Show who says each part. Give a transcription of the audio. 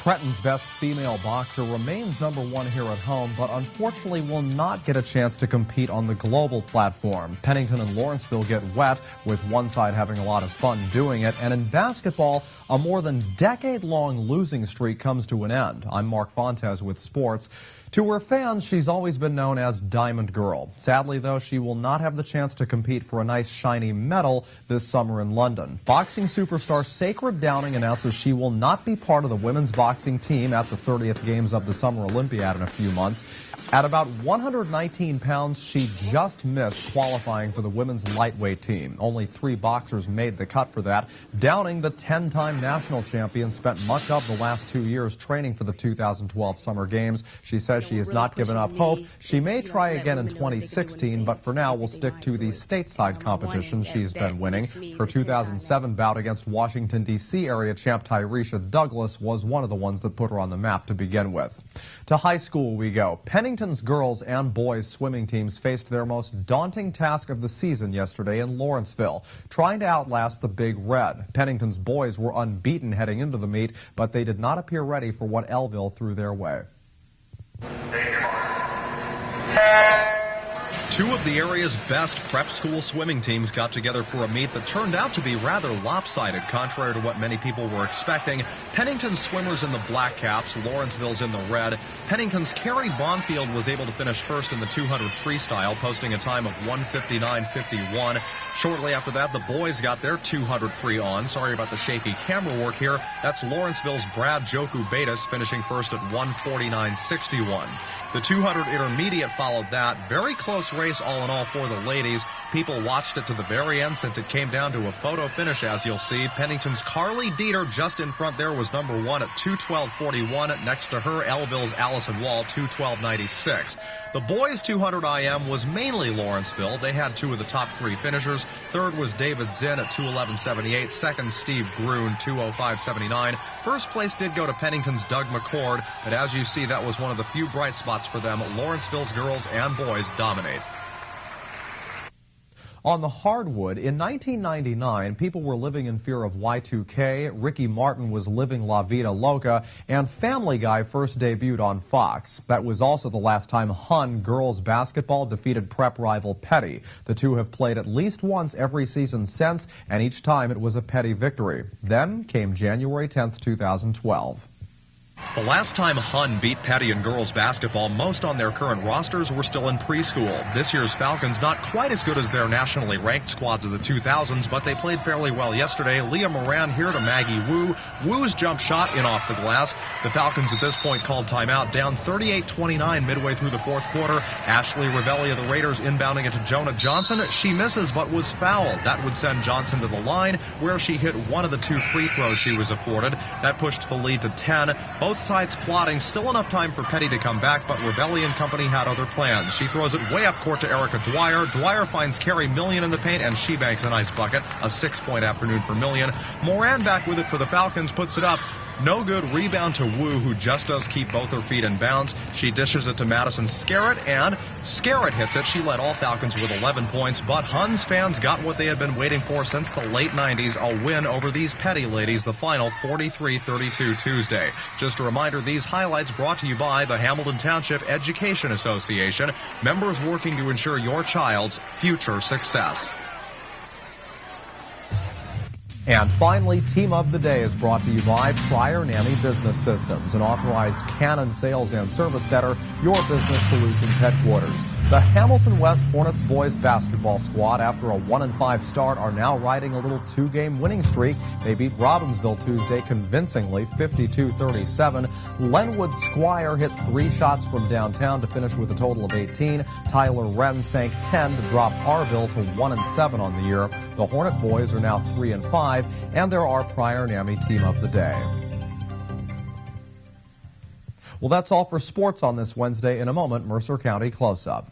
Speaker 1: Trenton's best female boxer remains #1 here at home, but unfortunately will not get a chance to compete on the global platform. Pennington and Lawrenceville get wet, with one side having a lot of fun doing it. And in basketball, a more than decade-long losing streak comes to an end. I'm Mark Fontes with sports. To her fans, she's always been known as Diamond Girl. Sadly, though, she will not have the chance to compete for a nice shiny medal this summer in London. Boxing superstar Sacred Downing announces she will not be part of the women's boxing team at the 30th Games of the Summer Olympiad in a few months. At about 119 pounds, she just missed qualifying for the women's lightweight team. Only 3 boxers made the cut for that. Downing, the 10-time national champion, spent much of the last 2 years training for the 2012 Summer Games. She says she has not given up hope. She may try again in 2016, but for now will stick to the stateside competition she's been winning. Her 2007 bout against Washington, D.C. area champ Tyresha Douglas was one of the ones that put her on the map to begin with. To high school we go. Pennington's girls and boys swimming teams faced their most daunting task of the season yesterday in Lawrenceville, trying to outlast the Big Red. Pennington's boys were unbeaten heading into the meet, but they did not appear ready for what Elville threw their way. Two of the area's best prep school swimming teams got together for a meet that turned out to be rather lopsided, contrary to what many people were expecting. Pennington's swimmers in the black caps, Lawrenceville's in the red. Pennington's Carrie Bonfield was able to finish first in the 200 freestyle, posting a time of 1:59.51. Shortly after that, the boys got their 200 free on. Sorry about the shaky camera work here. That's Lawrenceville's Brad Joku Betis finishing first at 1:49.61. The 200 intermediate followed that. Very close race all in all for the ladies. People watched it to the very end since it came down to a photo finish, as you'll see. Pennington's Carly Dieter just in front there was #1 at 2:12.41. Next to her, Elville's Allison Wall, 2:12.96. The boys' 200 IM was mainly Lawrenceville. They had 2 of the top 3 finishers. Third was David Zinn at 2:11.78. Second, Steve Gruen, 2:05.79. First place did go to Pennington's Doug McCord, but as you see, that was one of the few bright spots for them. Lawrenceville's girls and boys dominate. On the hardwood, in 1999, people were living in fear of Y2K, Ricky Martin was living La Vida Loca, and Family Guy first debuted on Fox. That was also the last time Hun girls basketball defeated prep rival Peddie. The two have played at least once every season since, and each time it was a Peddie victory. Then came January 10th, 2012. The last time Hun beat Peddie in girls basketball, most on their current rosters were still in preschool. This year's Falcons not quite as good as their nationally ranked squads of the 2000s, but they played fairly well yesterday. Leah Moran here to Maggie Wu. Wu's jump shot in off the glass. The Falcons at this point called timeout, down 38-29 midway through the fourth quarter. Ashley Ravelli of the Raiders inbounding it to Jonah Johnson. She misses but was fouled. That would send Johnson to the line, where she hit one of the 2 free throws she was afforded. That pushed the lead to 10. Both sides plotting, still enough time for Peddie to come back, but Ravelli and company had other plans. She throws it way up court to Erica Dwyer. Dwyer finds Carrie Million in the paint, and she banks a nice bucket. A 6-point afternoon for Million. Moran back with it for the Falcons, puts it up. No good. Rebound to Wu, who just does keep both her feet in bounds. She dishes it to Madison Scarrett, and Scarrett hits it. She led all Falcons with 11 points, but Hun's fans got what they had been waiting for since the late 90s, a win over these Peddie ladies, the final 43-32 Tuesday. Just a reminder, these highlights brought to you by the Hamilton Township Education Association, members working to ensure your child's future success. And finally, Team of the Day is brought to you by Prior NAMI Business Systems, an authorized Canon sales and service center, your business solutions headquarters. The Hamilton West Hornets boys basketball squad, after a 1-5 start, are now riding a little 2-game winning streak. They beat Robbinsville Tuesday convincingly, 52-37. Lenwood Squire hit 3 shots from downtown to finish with a total of 18. Tyler Wren sank 10 to drop Harville to 1-7 on the year. The Hornet boys are now 3-5, and they're our Prior NAMI Team of the Day. Well, that's all for sports on this Wednesday. In a moment, Mercer County Close-Up.